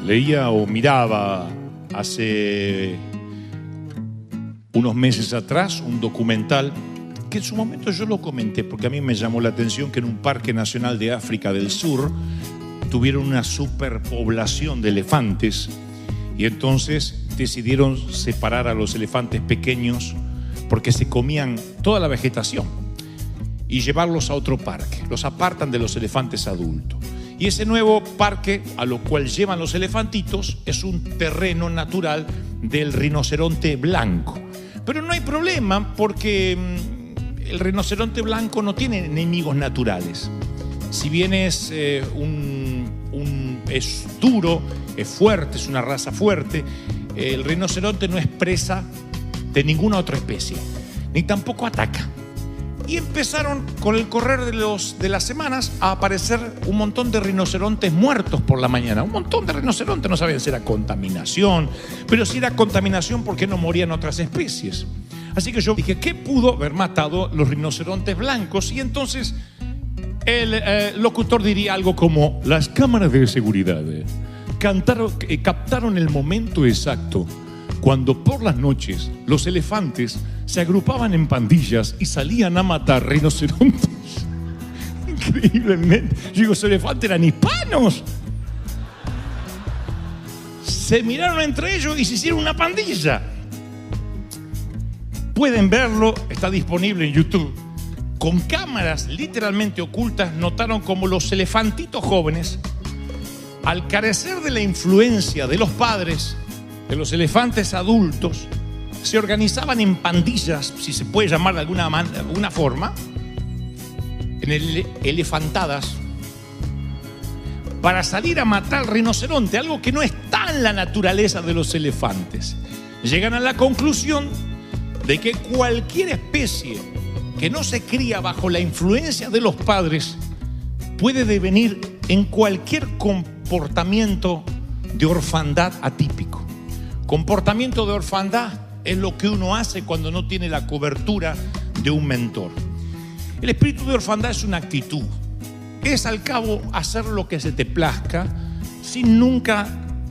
Leía o miraba hace unos meses atrás un documental que en su momento yo lo comenté porque a mí me llamó la atención que en un parque nacional de África del Sur tuvieron una superpoblación de elefantes y entonces decidieron separar a los elefantes pequeños porque se comían toda la vegetación y llevarlos a otro parque. Los apartan de los elefantes adultos. Y ese nuevo parque a lo cual llevan los elefantitos es un terreno natural del rinoceronte blanco. Pero no hay problema porque el rinoceronte blanco no tiene enemigos naturales. Si bien es duro, es fuerte, es una raza fuerte, el rinoceronte no es presa de ninguna otra especie, ni tampoco ataca. Y empezaron con el correr de las semanas a aparecer un montón de rinocerontes muertos por la mañana. Un montón de rinocerontes, no sabían si era contaminación, pero si era contaminación, ¿por qué no morían otras especies? Así que yo dije, ¿qué pudo haber matado los rinocerontes blancos? Y entonces el locutor diría algo como: las cámaras de seguridad captaron el momento exacto cuando por las noches los elefantes se agrupaban en pandillas y salían a matar rinocerontes. Increíblemente. Yo digo, ¿esos elefantes eran hispanos? Se miraron entre ellos y se hicieron una pandilla. Pueden verlo, está disponible en YouTube. Con cámaras literalmente ocultas notaron como los elefantitos jóvenes, al carecer de la influencia de los padres, de los elefantes adultos, se organizaban en pandillas, si se puede llamar de alguna forma, en elefantadas, para salir a matar al rinoceronte, algo que no está en la naturaleza de los elefantes. Llegan a la conclusión de que cualquier especie que no se cría bajo la influencia de los padres puede devenir en cualquier comportamiento de orfandad atípico. Comportamiento de orfandad es lo que uno hace cuando no tiene la cobertura de un mentor. El espíritu de orfandad es una actitud. Es al cabo hacer lo que se te plazca sin nunca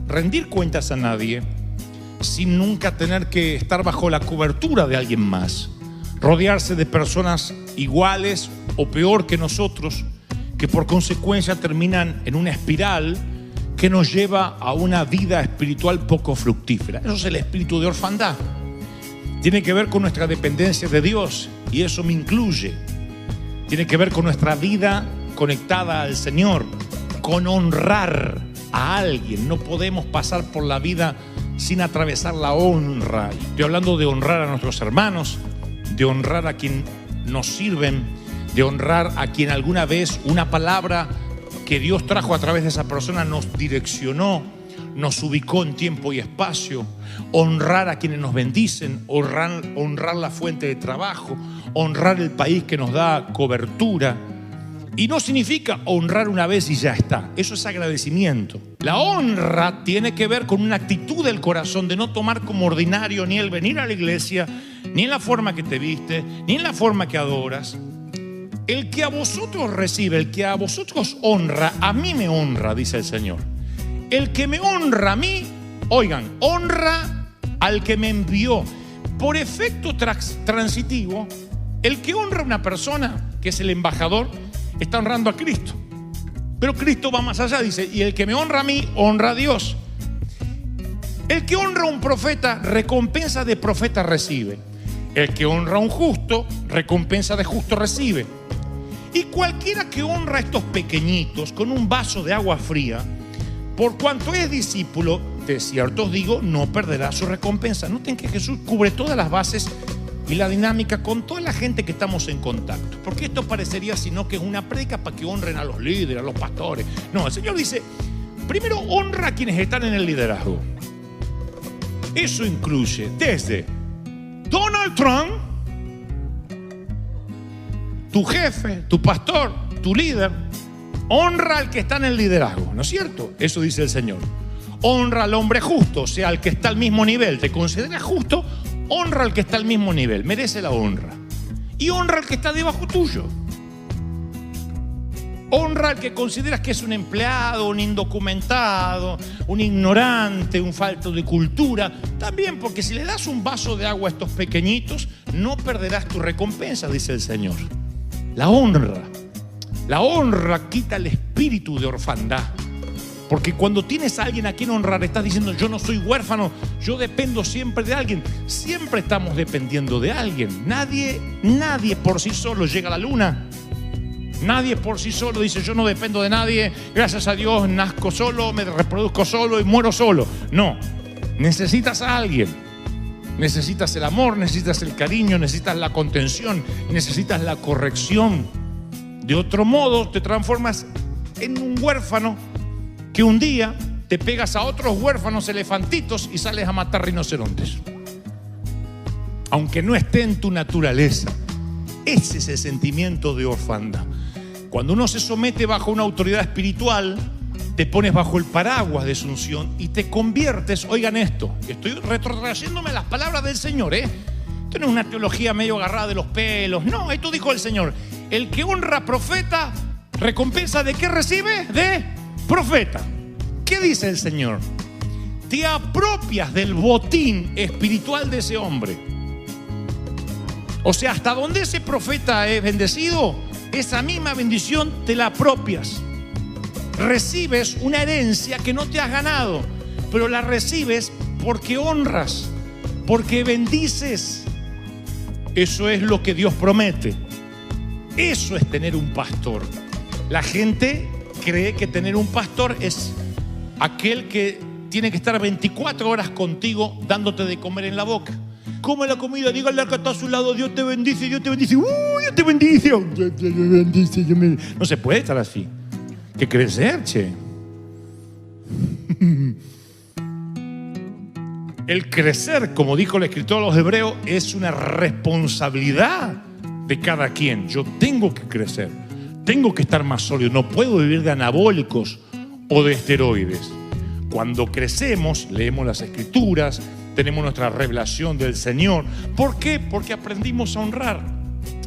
rendir cuentas a nadie, sin nunca tener que estar bajo la cobertura de alguien más. Rodearse de personas iguales o peor que nosotros, que por consecuencia terminan en una espiral que nos lleva a una vida espiritual poco fructífera. Eso es el espíritu de orfandad. Tiene que ver con nuestra dependencia de Dios, y eso me incluye. Tiene que ver con nuestra vida conectada al Señor, con honrar a alguien. No podemos pasar por la vida sin atravesar la honra. Estoy hablando de honrar a nuestros hermanos, de honrar a quien nos sirven, de honrar a quien alguna vez una palabra que Dios trajo a través de esa persona nos direccionó, nos ubicó en tiempo y espacio. Honrar a quienes nos bendicen, honrar la fuente de trabajo, honrar el país que nos da cobertura. Y no significa honrar una vez y ya está. Eso es agradecimiento. La honra tiene que ver con una actitud del corazón de no tomar como ordinario ni el venir a la iglesia, ni en la forma que te viste, ni en la forma que adoras. El que a vosotros recibe, el que a vosotros honra, a mí me honra, dice el Señor. El que me honra a mí, oigan, honra al que me envió. Por efecto transitivo, el que honra a una persona, que es el embajador, está honrando a Cristo. Pero Cristo va más allá, dice, y el que me honra a mí, honra a Dios. El que honra a un profeta, recompensa de profeta recibe. El que honra a un justo, recompensa de justo recibe. Y cualquiera que honra a estos pequeñitos con un vaso de agua fría, por cuanto es discípulo, de cierto os digo, no perderá su recompensa. Noten que Jesús cubre todas las bases y la dinámica con toda la gente que estamos en contacto. Porque esto parecería sino que es una prédica para que honren a los líderes, a los pastores. No, el Señor dice, primero honra a quienes están en el liderazgo. Eso incluye desde Donald Trump, tu jefe, tu pastor, tu líder. Honra al que está en el liderazgo, ¿no es cierto? Eso dice el Señor. Honra al hombre justo, o sea, al que está al mismo nivel. ¿Te consideras justo? Honra al que está al mismo nivel, merece la honra. Y honra al que está debajo tuyo. Honra al que consideras que es un empleado, un indocumentado, un ignorante, un falto de cultura. También porque si le das un vaso de agua a estos pequeñitos, no perderás tu recompensa, dice el Señor. La honra quita el espíritu de orfandad. Porque cuando tienes a alguien a quien honrar, estás diciendo: yo no soy huérfano, yo dependo siempre de alguien. Siempre estamos dependiendo de alguien. Nadie por sí solo llega a la luna. Nadie por sí solo dice: yo no dependo de nadie, gracias a Dios nazco solo, me reproduzco solo y muero solo. No, necesitas a alguien. Necesitas el amor, necesitas el cariño, necesitas la contención, necesitas la corrección. De otro modo te transformas en un huérfano que un día te pegas a otros huérfanos elefantitos y sales a matar rinocerontes. Aunque no esté en tu naturaleza. Ese es el sentimiento de orfandad. Cuando uno se somete bajo una autoridad espiritual, te pones bajo el paraguas de su unción y te conviertes. Oigan esto, estoy retrotrayéndome las palabras del Señor, Esto no es una teología medio agarrada de los pelos. No, esto dijo el Señor: el que honra profeta, recompensa ¿de qué recibe? De profeta. ¿Qué dice el Señor? Te apropias del botín espiritual de ese hombre. O sea, hasta donde ese profeta es bendecido, esa misma bendición te la apropias. Recibes una herencia que no te has ganado, pero la recibes porque honras, porque bendices. Eso es lo que Dios promete. Eso es tener un pastor. La gente cree que tener un pastor es aquel que tiene que estar 24 horas contigo dándote de comer en la boca. Come la comida, dígale al que está a su lado: Dios te bendice, Dios te bendice. Dios te bendice. Dios te bendice. No se puede estar así. Hay que crecer, che. El crecer, como dijo el escritor a los Hebreos, es una responsabilidad de cada quien. Yo tengo que crecer, tengo que estar más sólido. No puedo vivir de anabólicos o de esteroides. Cuando crecemos, leemos las escrituras, tenemos nuestra revelación del Señor. ¿Por qué? Porque aprendimos a honrar.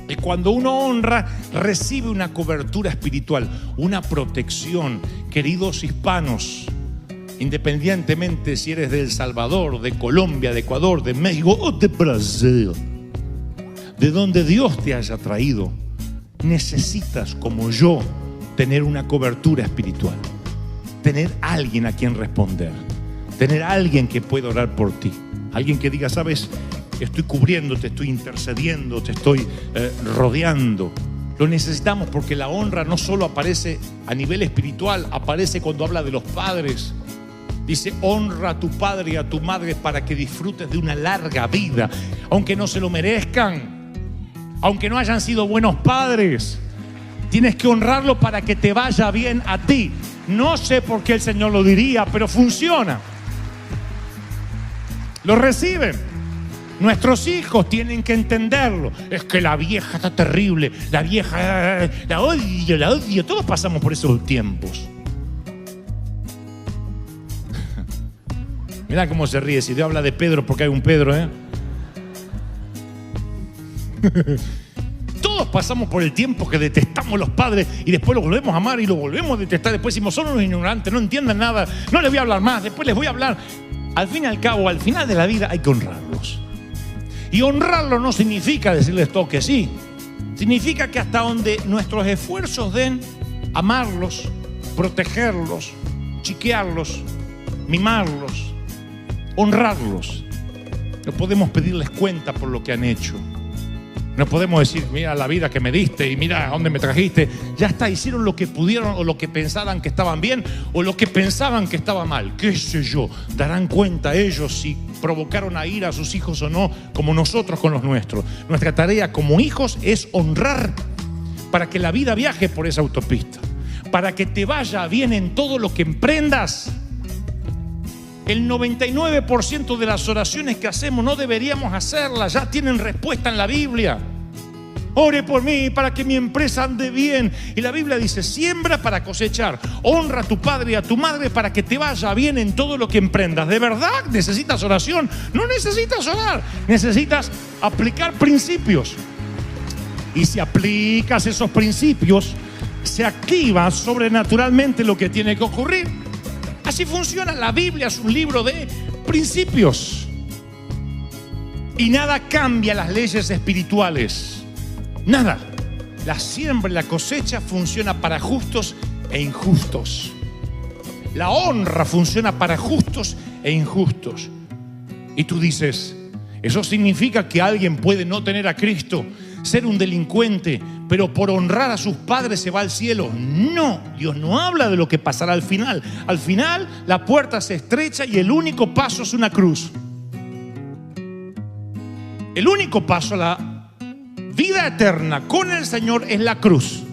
Y cuando uno honra, recibe una cobertura espiritual, una protección. Queridos hispanos, independientemente si eres de El Salvador, de Colombia, de Ecuador, de México o de Brasil, de donde Dios te haya traído, necesitas, como yo, tener una cobertura espiritual. Tener alguien a quien responder. Tener alguien que pueda orar por ti. Alguien que diga: sabes, estoy cubriéndote, estoy intercediendo, te estoy rodeando. Lo necesitamos porque la honra no solo aparece a nivel espiritual, aparece cuando habla de los padres. Dice: honra a tu padre y a tu madre para que disfrutes de una larga vida, aunque no se lo merezcan, aunque no hayan sido buenos padres. Tienes que honrarlo para que te vaya bien a ti. No sé por qué el Señor lo diría, pero funciona. Lo reciben. Nuestros hijos tienen que entenderlo. Es que la vieja está terrible, la vieja la odio. Todos pasamos por esos tiempos. Mirá cómo se ríe. Si Dios habla de Pedro, porque hay un Pedro, Todos pasamos por el tiempo que detestamos los padres y después los volvemos a amar y los volvemos a detestar. Después decimos: son unos ignorantes, no entienden nada, no les voy a hablar más, después les voy a hablar. Al fin y al cabo, al final de la vida hay que honrarlos. Y honrarlos no significa decirles todo que sí. Significa que hasta donde nuestros esfuerzos den, amarlos, protegerlos, chiquearlos, mimarlos, honrarlos. No podemos pedirles cuenta por lo que han hecho. No podemos decir: mira la vida que me diste y mira a dónde me trajiste. Ya está, hicieron lo que pudieron o lo que pensaban que estaban bien o lo que pensaban que estaba mal. ¿Qué sé yo? Darán cuenta ellos si provocaron a ira a sus hijos o no, como nosotros con los nuestros. Nuestra tarea como hijos es honrar para que la vida viaje por esa autopista, para que te vaya bien en todo lo que emprendas. El 99% de las oraciones que hacemos no deberíamos hacerlas, ya tienen respuesta en la Biblia. Ore por mí para que mi empresa ande bien. Y la Biblia dice: siembra para cosechar. Honra a tu padre y a tu madre para que te vaya bien en todo lo que emprendas. ¿De verdad necesitas oración? No necesitas orar, necesitas aplicar principios. Y si aplicas esos principios, se activa sobrenaturalmente lo que tiene que ocurrir. Así funciona. La Biblia es un libro de principios. Y nada cambia las leyes espirituales. Nada. La siembra y la cosecha funciona para justos e injustos. La honra funciona para justos e injustos. Y tú dices, ¿eso significa que alguien puede no tener a Cristo, ser un delincuente, pero por honrar a sus padres se va al cielo? No, Dios no habla de lo que pasará al final. Al final la puerta se estrecha y el único paso es una cruz. El único paso a la vida eterna con el Señor es la cruz.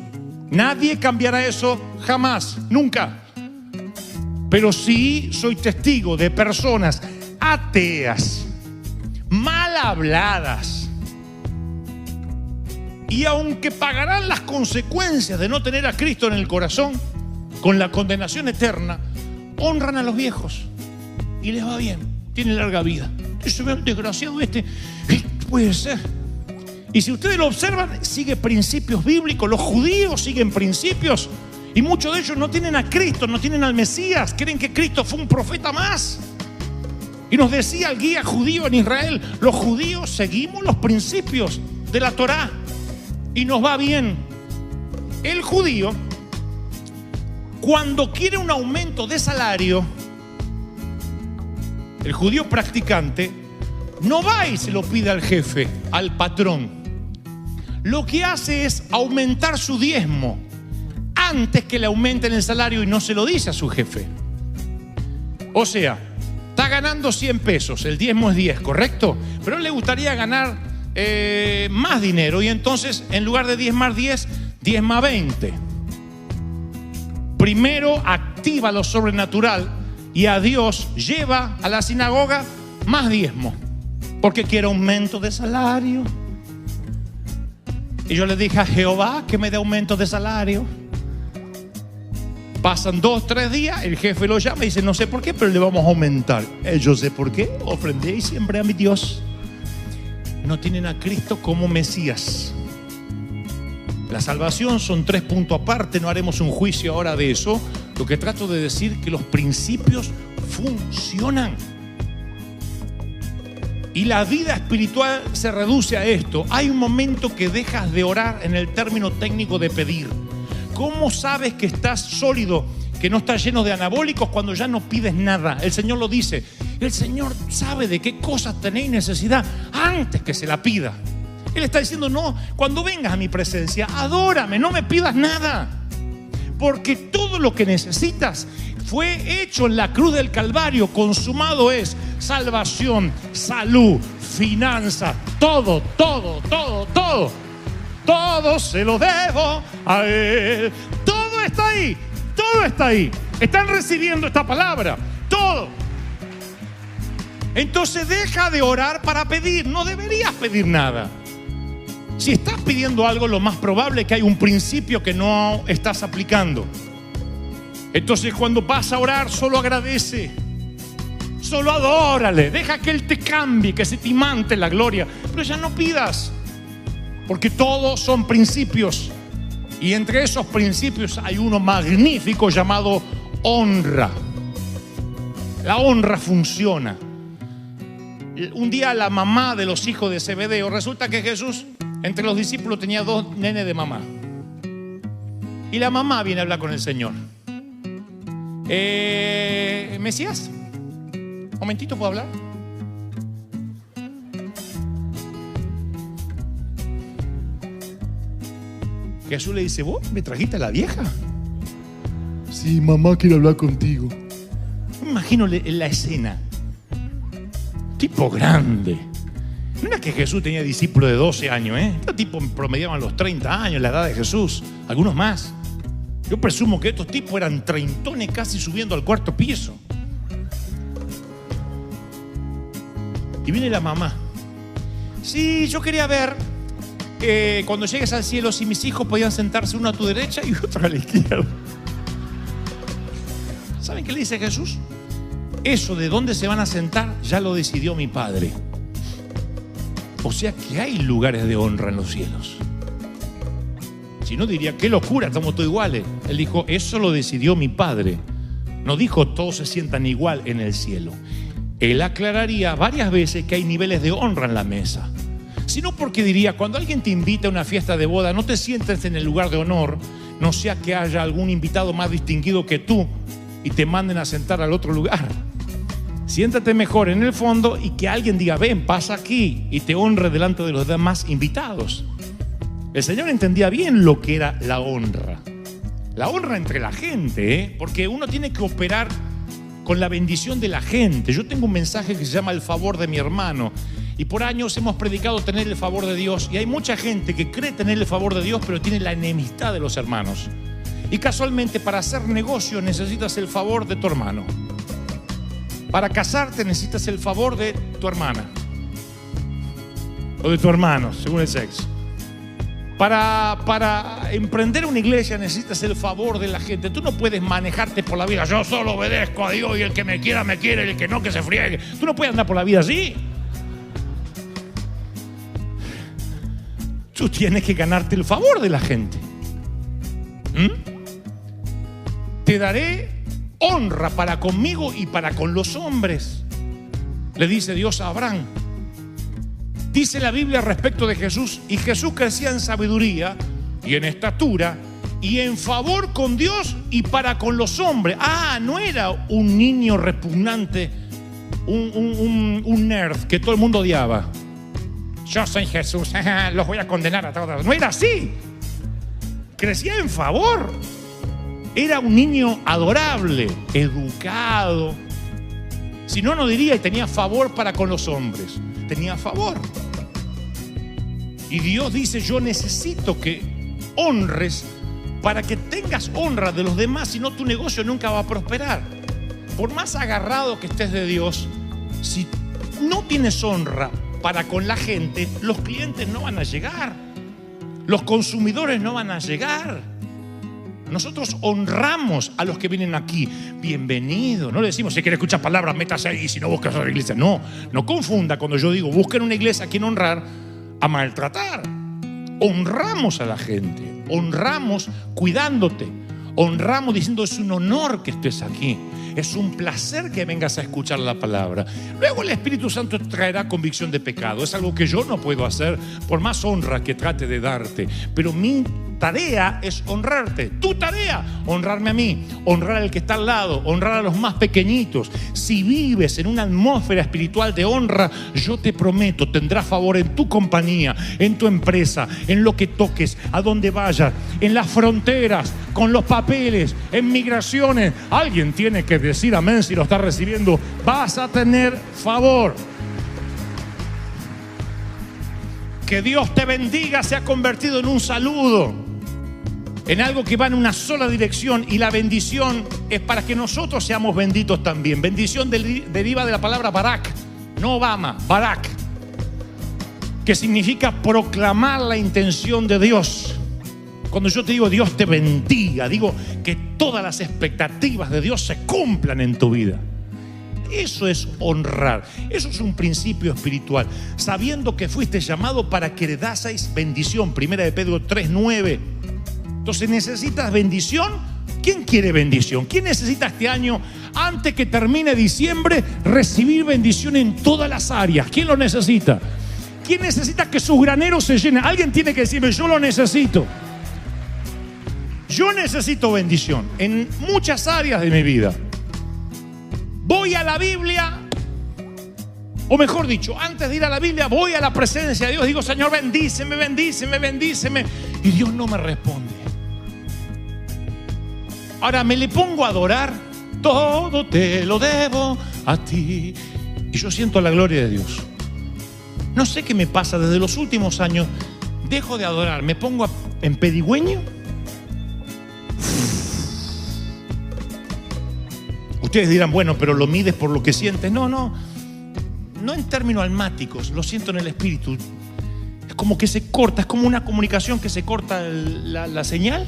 Nadie cambiará eso jamás, nunca. Pero sí soy testigo de personas ateas, mal habladas, y aunque pagarán las consecuencias de no tener a Cristo en el corazón, con la condenación eterna, honran a los viejos y les va bien, tienen larga vida. Eso es desgraciado este puede ser. Y si ustedes lo observan, sigue principios bíblicos. Los judíos siguen principios, y muchos de ellos no tienen a Cristo, no tienen al Mesías, creen que Cristo fue un profeta más. Y nos decía el guía judío en Israel, los judíos seguimos los principios de la Torá y nos va bien. El judío, cuando quiere un aumento de salario, el judío practicante no va y se lo pide al jefe, al patrón. Lo que hace es aumentar su diezmo antes que le aumenten el salario, y no se lo dice a su jefe. O sea, está ganando 100 pesos, el diezmo es 10, ¿correcto? Pero le gustaría ganar más dinero, y entonces en lugar de diezmar 10, diezma 20. Primero activa lo sobrenatural y a Dios lleva a la sinagoga más diezmo, porque quiere aumento de salario. Y yo le dije a Jehová que me dé aumento de salario. Pasan 2, 3 días, el jefe lo llama y dice, no sé por qué, pero le vamos a aumentar. Yo sé por qué, ofrendé y siempre a mi Dios. No tienen a Cristo como Mesías. La salvación son 3 puntos aparte, no haremos un juicio ahora de eso. Lo que trato de decir es que los principios funcionan. Y la vida espiritual se reduce a esto. Hay un momento que dejas de orar en el término técnico de pedir. ¿Cómo sabes que estás sólido, que no estás lleno de anabólicos cuando ya no pides nada? El Señor lo dice. El Señor sabe de qué cosas tenéis necesidad antes que se la pida. Él está diciendo, no, cuando vengas a mi presencia, adórame, no me pidas nada. Porque todo lo que necesitas fue hecho en la cruz del Calvario. Consumado es salvación, salud, finanza, todo. Todo se lo debo a Él. Todo está ahí, todo está ahí. Están recibiendo esta palabra, todo. Entonces deja de orar para pedir. No deberías pedir nada. Si estás pidiendo algo, lo más probable es que hay un principio que no estás aplicando. Entonces cuando vas a orar, solo agradece, solo adórale, deja que Él te cambie, que se te imante la gloria. Pero ya no pidas, porque todos son principios, y entre esos principios hay uno magnífico llamado honra. La honra funciona. Un día la mamá de los hijos de Zebedeo, resulta que Jesús entre los discípulos tenía 2 nenes de mamá, y la mamá viene a hablar con el Señor. Mesías, un momentito, ¿puedo hablar? Jesús le dice, ¿vos me trajiste a la vieja? Sí, mamá quiere hablar contigo. Me imagino la escena. Tipo grande. No era que Jesús tenía discípulos de 12 años, Estos tipos promediaban los 30 años, la edad de Jesús, algunos más. Yo presumo que estos tipos eran treintones, casi subiendo al 4º piso. Y viene la mamá. Sí, yo quería ver cuando llegues al cielo, si mis hijos podían sentarse uno a tu derecha y otro a la izquierda. ¿Saben qué le dice Jesús? Eso de dónde se van a sentar ya lo decidió mi Padre. O sea que hay lugares de honra en los cielos. Si no, diría, qué locura, estamos todos iguales. Él dijo, eso lo decidió mi Padre. No dijo, todos se sientan igual en el cielo. Él aclararía varias veces que hay niveles de honra en la mesa. Sino porque diría, cuando alguien te invita a una fiesta de boda, no te sientes en el lugar de honor, no sea que haya algún invitado más distinguido que tú y te manden a sentar al otro lugar. Siéntate mejor en el fondo y que alguien diga, ven, pasa aquí, y te honre delante de los demás invitados. El Señor entendía bien lo que era la honra. La honra entre la gente, porque uno tiene que operar con la bendición de la gente. Yo tengo un mensaje que se llama el favor de mi hermano. Y por años hemos predicado tener el favor de Dios. Y hay mucha gente que cree tener el favor de Dios, pero tiene la enemistad de los hermanos. Y casualmente para hacer negocio necesitas el favor de tu hermano. Para casarte necesitas el favor de tu hermana. O de tu hermano, según el sexo. Para emprender una iglesia necesitas el favor de la gente. Tú no puedes manejarte por la vida. Yo solo obedezco a Dios y el que me quiera, me quiere. Y el que no, que se friegue. Tú no puedes andar por la vida así. Tú tienes que ganarte el favor de la gente. Te daré honra para conmigo y para con los hombres, le dice Dios a Abraham. Dice la Biblia respecto de Jesús, y Jesús crecía en sabiduría y en estatura y en favor con Dios y para con los hombres. No era un niño repugnante, un nerd que todo el mundo odiaba. Yo soy Jesús, los voy a condenar a todos. No era así. Crecía en favor. Era un niño adorable, educado. Si no, no diría, y tenía favor para con los hombres. Tenía favor. Y Dios dice, yo necesito que honres para que tengas honra de los demás, si no tu negocio nunca va a prosperar. Por más agarrado que estés de Dios, si no tienes honra para con la gente, los clientes no van a llegar, los consumidores no van a llegar. Nosotros honramos a los que vienen aquí. Bienvenido. No le decimos, si quiere escuchar palabras, métase ahí, si no buscas otra iglesia. No confunda cuando yo digo busquen una iglesia a quien honrar, a maltratar. Honramos a la gente, honramos cuidándote, honramos diciendo es un honor que estés aquí, es un placer que vengas a escuchar la palabra. Luego el Espíritu Santo traerá convicción de pecado. Es algo que yo no puedo hacer por más honra que trate de darte, pero mi tarea es honrarte. Tu tarea, honrarme a mí, honrar al que está al lado, honrar a los más pequeñitos. Si vives en una atmósfera espiritual de honra, yo te prometo, tendrás favor en tu compañía, en tu empresa, en lo que toques, a donde vayas, en las fronteras, con los papeles, en migraciones. Alguien tiene que decir amén si lo está recibiendo. Vas a tener favor. Que Dios te bendiga se ha convertido en un saludo, en algo que va en una sola dirección, y la bendición es para que nosotros seamos benditos también. Bendición deriva de la palabra Barak, no Obama, Barak, que significa proclamar la intención de Dios. Cuando yo te digo Dios te bendiga, digo que todas las expectativas de Dios se cumplan en tu vida. Eso es honrar. Eso es un principio espiritual, sabiendo que fuiste llamado para que heredaseis bendición. Primera de Pedro 3:9. Entonces necesitas bendición. ¿Quién quiere bendición? ¿Quién necesita este año, antes que termine diciembre, recibir bendición en todas las áreas? ¿Quién lo necesita? ¿Quién necesita que sus graneros se llenen? Alguien tiene que decirme, yo lo necesito. Yo necesito bendición en muchas áreas de mi vida. Voy a la Biblia, o mejor dicho, antes de ir a la Biblia, voy a la presencia de Dios. Digo, Señor, bendíceme, bendíceme, bendíceme. Y Dios no me responde. Ahora me le pongo a adorar. Todo te lo debo a ti. Y yo siento la gloria de Dios. No sé qué me pasa desde los últimos años. Dejo de adorar, me pongo en pedigüeño. Ustedes dirán, bueno, pero lo mides por lo que sientes. No en términos almáticos, lo siento en el espíritu. Es como que se corta, es como una comunicación que se corta la señal.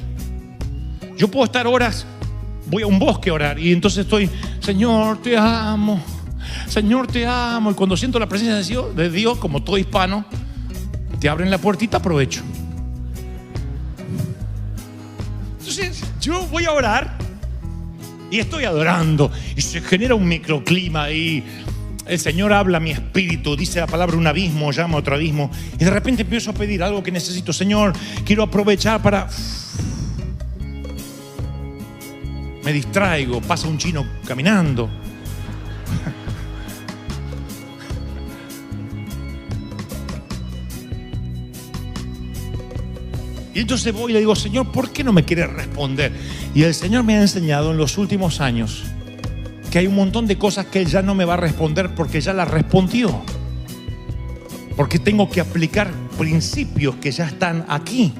Yo puedo estar horas, voy a un bosque a orar y entonces estoy, Señor, te amo, Señor, te amo. Y cuando siento la presencia de Dios, como todo hispano, te abren la puertita, aprovecho. yo voy a orar y estoy adorando y se genera un microclima ahí. El Señor habla a mi espíritu, dice la palabra un abismo, llama a otro abismo, y de repente empiezo a pedir algo que necesito. Señor, quiero aprovechar para... Me distraigo, pasa un chino caminando. Y entonces voy y le digo, Señor, ¿por qué no me quieres responder? Y el Señor me ha enseñado en los últimos años que hay un montón de cosas que Él ya no me va a responder porque ya las respondió. Porque tengo que aplicar principios que ya están aquí.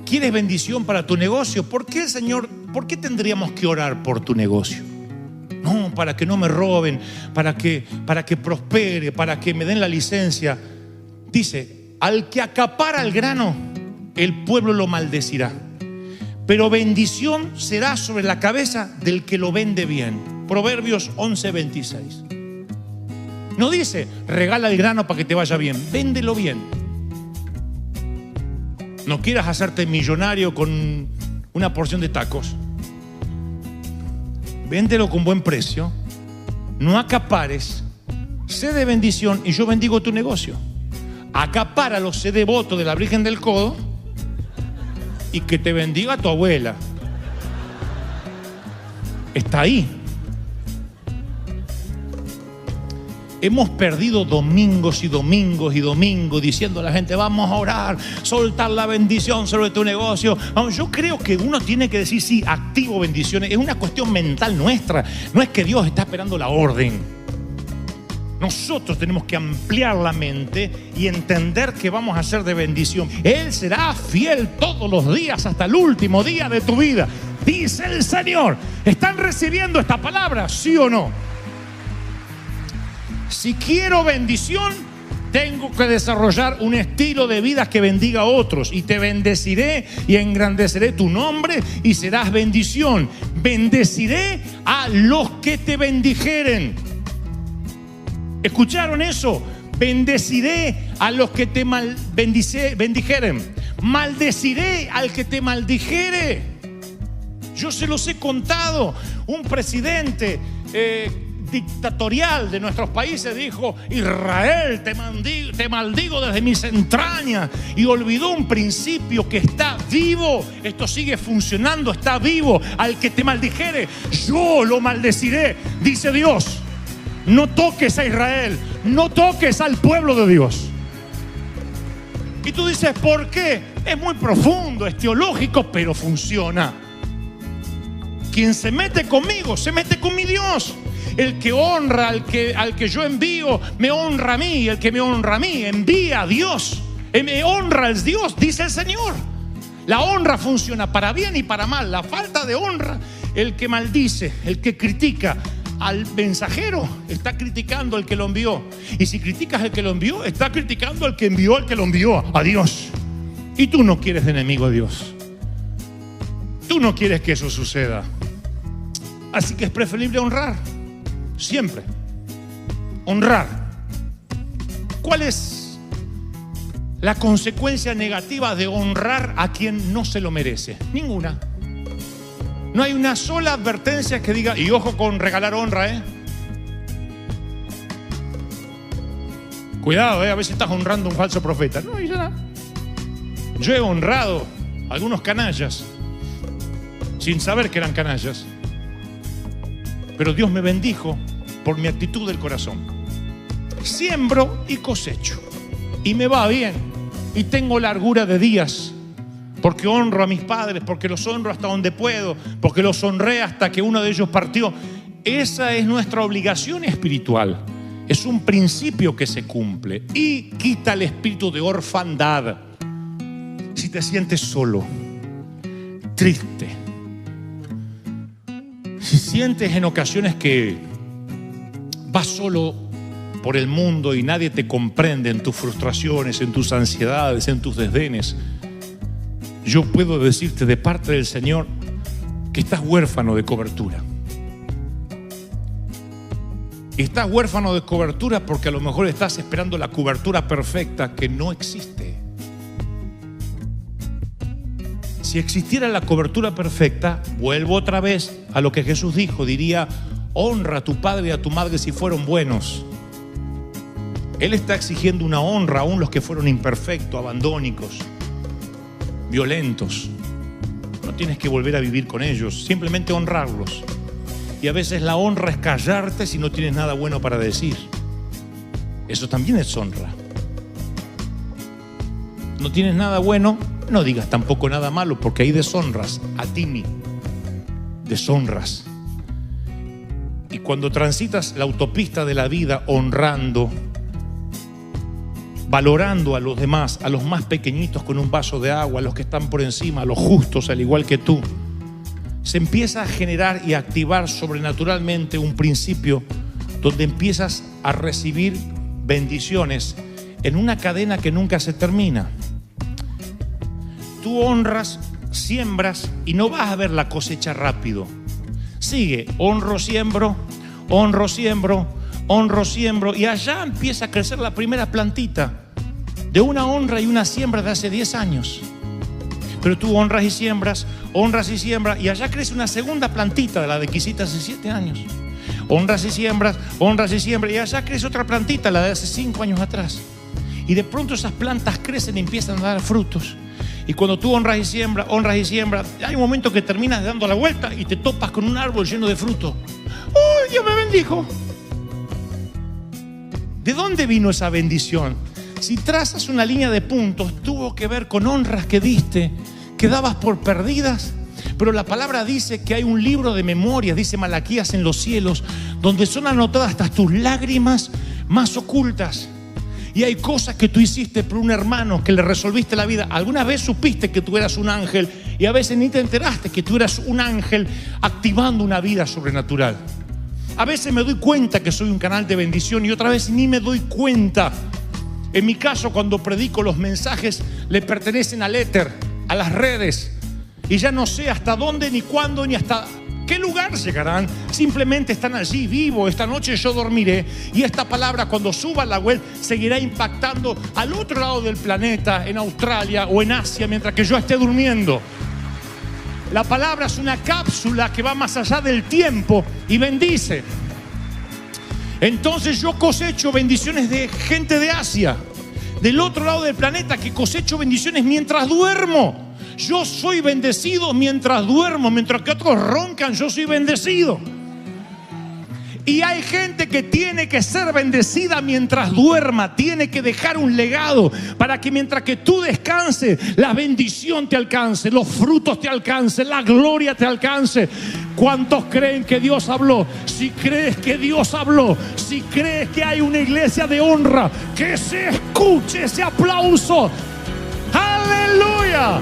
¿Quieres bendición para tu negocio? ¿Por qué, Señor? ¿Por qué tendríamos que orar por tu negocio? No, para que no me roben, para que prospere, para que me den la licencia. Dice, al que acapara el grano, el pueblo lo maldecirá. Pero bendición será sobre la cabeza del que lo vende bien. Proverbios 11:26. No dice, regala el grano para que te vaya bien. Véndelo bien. No quieras hacerte millonario con una porción de tacos. Véndelo con buen precio. No acapares. Sé de bendición y yo bendigo tu negocio. Acapáralo, sé devoto de la Virgen del Codo y que te bendiga tu abuela. Está ahí. Hemos perdido domingos y domingos y domingos diciendo a la gente, vamos a orar, soltar la bendición sobre tu negocio. Yo creo que uno tiene que decir, sí, activo bendiciones. Es una cuestión mental nuestra. No es que Dios está esperando la orden. Nosotros tenemos que ampliar la mente y entender que vamos a ser de bendición. Él será fiel todos los días hasta el último día de tu vida, dice el Señor. ¿Están recibiendo esta palabra? ¿Sí o no? Si quiero bendición, tengo que desarrollar un estilo de vida que bendiga a otros. Y te bendeciré y engrandeceré tu nombre y serás bendición. Bendeciré a los que te bendijeren. ¿Escucharon eso? Bendeciré a los que te bendijeren. Maldeciré al que te maldijere. Yo se los he contado. Un presidente dictatorial de nuestros países dijo, Israel, te maldigo desde mis entrañas, y olvidó un principio que está vivo. Esto sigue funcionando, está vivo. Al que te maldijere, yo lo maldeciré, dice Dios. No toques a Israel, no toques al pueblo de Dios. Y tú dices, ¿por qué? Es muy profundo, es teológico, pero funciona. Quien se mete conmigo, se mete con mi Dios. El que honra al que yo envío, me honra a mí. El que me honra a mí, envía a Dios. Me honra al Dios, dice el Señor. La honra funciona para bien y para mal. La falta de honra, el que maldice, el que critica al mensajero, está criticando al que lo envió. Y si criticas al que lo envió, está criticando al que envió al que lo envió, a Dios. Y tú no quieres de enemigo a Dios. Tú no quieres que eso suceda. Así que es preferible honrar. Siempre. Honrar. ¿Cuál es la consecuencia negativa de honrar a quien no se lo merece? Ninguna. No hay una sola advertencia que diga, y ojo con regalar honra, Cuidado, a ver si estás honrando a un falso profeta. No, y ya. Yo he honrado a algunos canallas sin saber que eran canallas. Pero Dios me bendijo por mi actitud del corazón. Siembro y cosecho. Y me va bien. Y tengo largura de días. Porque honro a mis padres, porque los honro hasta donde puedo, porque los honré hasta que uno de ellos partió. Esa es nuestra obligación espiritual. Es un principio que se cumple. Y quita el espíritu de orfandad. Si te sientes solo, triste, si sientes en ocasiones que vas solo por el mundo y nadie te comprende en tus frustraciones, en tus ansiedades, en tus desdenes, yo puedo decirte de parte del Señor que estás huérfano de cobertura. Y estás huérfano de cobertura porque a lo mejor estás esperando la cobertura perfecta que no existe. Si existiera la cobertura perfecta, vuelvo otra vez a lo que Jesús dijo, diría: honra a tu padre y a tu madre si fueron buenos. Él está exigiendo una honra aún los que fueron imperfectos, abandónicos, violentos. No tienes que volver a vivir con ellos, simplemente honrarlos. Y a veces la honra es callarte si no tienes nada bueno para decir. Eso también es honra. No tienes nada bueno, no digas tampoco nada malo, porque ahí deshonras a ti mismo. Deshonras. Y cuando transitas la autopista de la vida honrando, valorando a los demás, a los más pequeñitos con un vaso de agua, a los que están por encima, a los justos al igual que tú, se empieza a generar y a activar sobrenaturalmente un principio donde empiezas a recibir bendiciones en una cadena que nunca se termina. Tú honras, siembras y no vas a ver la cosecha rápido. Sigue, honro, siembro, honro, siembro, honro, siembro, y allá empieza a crecer la primera plantita de una honra y una siembra de hace 10 años. Pero tú honras y siembras, y allá crece una segunda plantita de la de que hiciste hace 7 años. Honras y siembras, y allá crece otra plantita, la de hace 5 años atrás. Y de pronto esas plantas crecen y empiezan a dar frutos. Y cuando tú honras y siembras, hay un momento que terminas dando la vuelta y te topas con un árbol lleno de fruto. ¡Oh, Dios me bendijo! ¿De dónde vino esa bendición? Si trazas una línea de puntos, tuvo que ver con honras que diste, que dabas por perdidas. Pero la palabra dice que hay un libro de memorias, dice Malaquías, en los cielos, donde son anotadas hasta tus lágrimas más ocultas. Y hay cosas que tú hiciste por un hermano, que le resolviste la vida. Alguna vez supiste que tú eras un ángel y a veces ni te enteraste que tú eras un ángel activando una vida sobrenatural. A veces me doy cuenta que soy un canal de bendición y otra vez ni me doy cuenta. En mi caso, cuando predico, los mensajes le pertenecen al éter, a las redes, y ya no sé hasta dónde, ni cuándo, ni hasta qué lugar llegarán. Simplemente están allí, vivo. Esta noche yo dormiré y esta palabra, cuando suba a la web, seguirá impactando al otro lado del planeta, en Australia o en Asia, mientras que yo esté durmiendo. La palabra es una cápsula que va más allá del tiempo y bendice. Entonces yo cosecho bendiciones de gente de Asia, del otro lado del planeta, que cosecho bendiciones mientras duermo. Yo soy bendecido mientras duermo, mientras que otros roncan, yo soy bendecido. Y hay gente que tiene que ser bendecida mientras duerma, tiene que dejar un legado para que mientras que tú descanses, la bendición te alcance, los frutos te alcancen, la gloria te alcance. ¿Cuántos creen que Dios habló? Si crees que Dios habló, si crees que hay una iglesia de honra, que se escuche ese aplauso. ¡Aleluya!